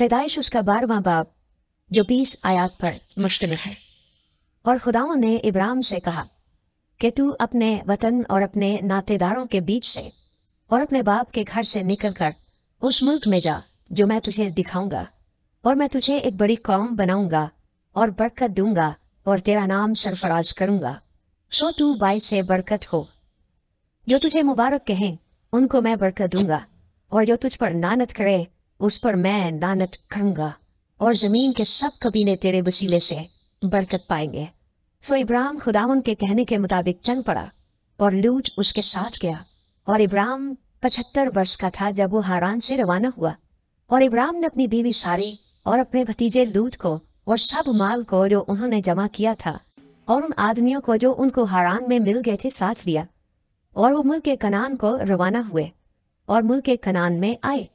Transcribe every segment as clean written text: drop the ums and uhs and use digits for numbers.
पैदाइश उसका 12वां बाब जो 20 आयत पर मुश्तमिल है। और खुदावंद ने इब्राहिम से कहा कि तू अपने वतन और अपने नातेदारों के बीच से और अपने बाप के घर से निकलकर उस मुल्क में जा जो मैं तुझे दिखाऊंगा, और मैं तुझे एक बड़ी कौम बनाऊंगा और बरकत दूंगा और तेरा नाम सरफराज करूंगा। सो तू बाई से बरकत हो। जो तुझे मुबारक कहें उनको मैं बरकत दूंगा, और जो तुझ पर लानत करे उस पर मैं लानत करूंगा, और जमीन के सब कबीले तेरे वसीले से बरकत पाएंगे। सो इब्राहिम खुदावंद के कहने के मुताबिक चल पड़ा और लूत उसके साथ गया। और इब्राहिम 75 वर्ष का था जब वो हारान से रवाना हुआ। और इब्राहिम ने अपनी बीवी सारी और अपने भतीजे लूत को और सब माल को जो उन्होंने जमा किया था और उन आदमियों को जो उनको हारान में मिल गए थे साथ लिया, और वो मुल्क कनान को रवाना हुए और मुल्क कनान में आए।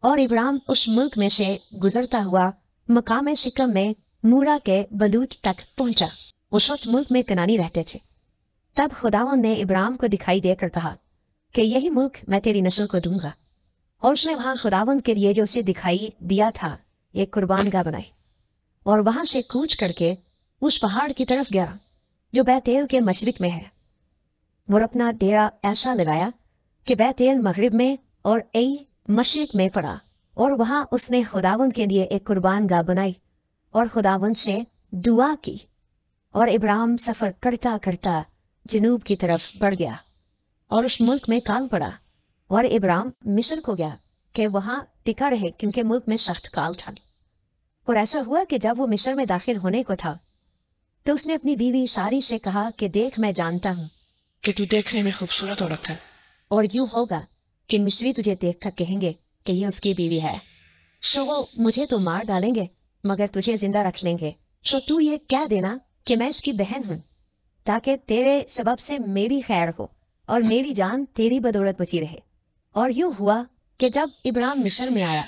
और इब्राहिम उस मुल्क में से गुजरता हुआ मकाम सिकम में मूरा के बलूत तक पहुंचा। उस वक्त मुल्क में कनानी रहते थे। तब खुदावंद ने इब्राहिम को दिखाई देकर कहा कि यही मुल्क मैं तेरी नस्ल को दूंगा। और उसने वहां खुदावंद के लिए जो उसे दिखाई दिया था एक कुर्बान गाह बनाई, और वहां से कूच करके उस पहाड़ की तरफ गया जो बैतेल के मशरिक में है, और अपना डेरा ऐसा लगाया कि बैतेल मगरिब में और एई मशरिक में पड़ा। और वहां उसने खुदावंद के लिए एक कुर्बान गाह बनाई और खुदावंद से दुआ की। और इब्राहिम सफर करता करता जनूब की तरफ बढ़ गया और उस मुल्क में काल पड़ा। और इब्राहिम मिस्र को गया कि वहां टिका रहे, क्योंकि मुल्क में सख्त काल था। और ऐसा हुआ कि जब वो मिस्र में दाखिल होने को था तो उसने अपनी बीवी सारी से कहा कि देख, मैं जानता हूँ कि तू देखने में खूबसूरत औरत है, और यूं होगा कि मिस्री तुझे देखकर कहेंगे कि ये उसकी बीवी है। सो वो मुझे तो मार डालेंगे मगर तुझे जिंदा रख लेंगे। सो तू ये कह देना कि मैं इसकी बहन हूँ, ताकि तेरे सबब से मेरी खैर हो और मेरी जान तेरी बदौलत बची रहे। और यूं हुआ कि जब इब्राहिम मिस्र में आया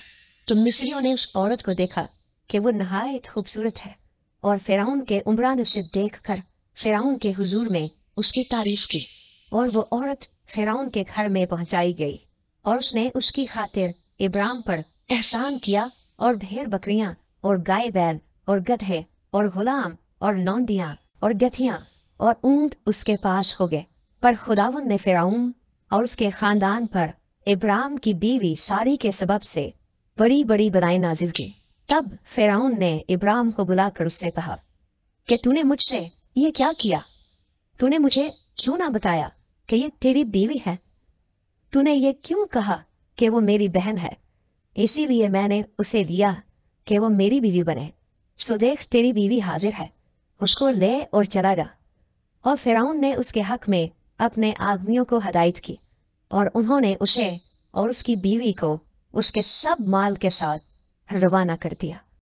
तो मिस्रियों ने उस औरत को देखा कि वो नहायत खूबसूरत है, और फिरौन के उमरा ने उसे देखकर फिरौन के हुजूर में उसकी तारीफ की। और वो औरत फिरौन के घर में पहुंचाई गई, और उसने उसकी खातिर इब्राहिम पर एहसान किया, और भेड़ बकरियां और गाय बैल और गधे और गुलाम और लौंडियां और गथियां और ऊंट उसके पास हो गए। पर खुदावंद ने फिरौन और उसके खानदान पर इब्राहिम की बीवी सारी के सबब से बड़ी बड़ी बलाई नाजिल की। तब फिरौन ने इब्राहिम को बुलाकर उससे कहा कि तूने मुझसे ये क्या किया? तूने मुझे क्यों ना बताया कि ये तेरी बीवी है? तूने ये क्यों कहा कि वो मेरी बहन है? इसीलिए मैंने उसे लिया कि वो मेरी बीवी बने। सो देख, तेरी बीवी हाजिर है, उसको ले और चला जा। और फिरौन ने उसके हक में अपने आदमियों को हदायत की, और उन्होंने उसे और उसकी बीवी को उसके सब माल के साथ रवाना कर दिया।